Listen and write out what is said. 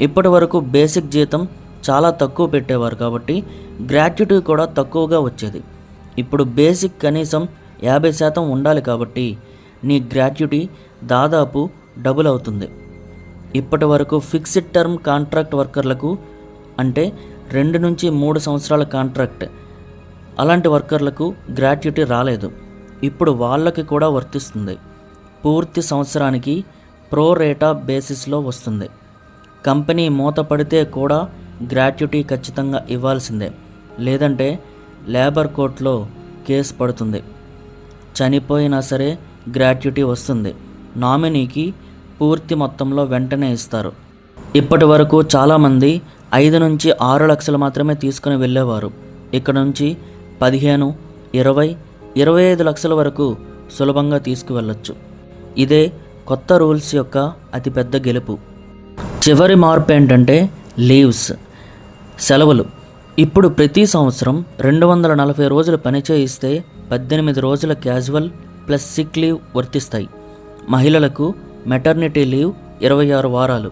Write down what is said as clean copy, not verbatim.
ఇప్పటి వరకు బేసిక్ జీతం చాలా తక్కువ పెట్టేవారు కాబట్టి గ్రాట్యుటీ కూడా తక్కువగా వచ్చేది. ఇప్పుడు బేసిక్ కనీసం 50% ఉండాలి కాబట్టి నీ గ్రాట్యుటీ దాదాపు డబుల్ అవుతుంది. ఇప్పటి వరకు ఫిక్స్డ్ టర్మ్ కాంట్రాక్ట్ వర్కర్లకు అంటే 2 నుంచి 3 సంవత్సరాల కాంట్రాక్ట్ అలాంటి వర్కర్లకు గ్రాట్యుటీ రాలేదు. ఇప్పుడు వాళ్ళకి కూడా వర్తిస్తుంది. పూర్తి సంవత్సరానికి ప్రో రేటా బేసిస్లో వస్తుంది. కంపెనీ మూతపడితే కూడా గ్రాట్యుటీ ఖచ్చితంగా ఇవ్వాల్సిందే, లేదంటే లేబర్ కోర్టులో కేసు పడుతుంది. చనిపోయినా సరే గ్రాట్యుటీ వస్తుంది. నామినీకి పూర్తి మొత్తంలో వెంటనే ఇస్తారు. ఇప్పటి వరకు చాలామంది 5 నుంచి 6 లక్షలు మాత్రమే తీసుకుని వెళ్ళేవారు. ఇక్కడ నుంచి 15, 20, 25 లక్షల వరకు సులభంగా తీసుకువెళ్ళొచ్చు. ఇదే కొత్త రూల్స్ యొక్క అతిపెద్ద గెలుపు. చివరి మార్పు ఏంటంటే లీవ్స్, సెలవులు. ఇప్పుడు ప్రతి సంవత్సరం 240 రోజులు పని చేయిస్తే 18 రోజుల క్యాజువల్ ప్లస్ సిక్ లీవ్ వర్తిస్తాయి. మహిళలకు మెటర్నిటీ లీవ్ 26 వారాలు.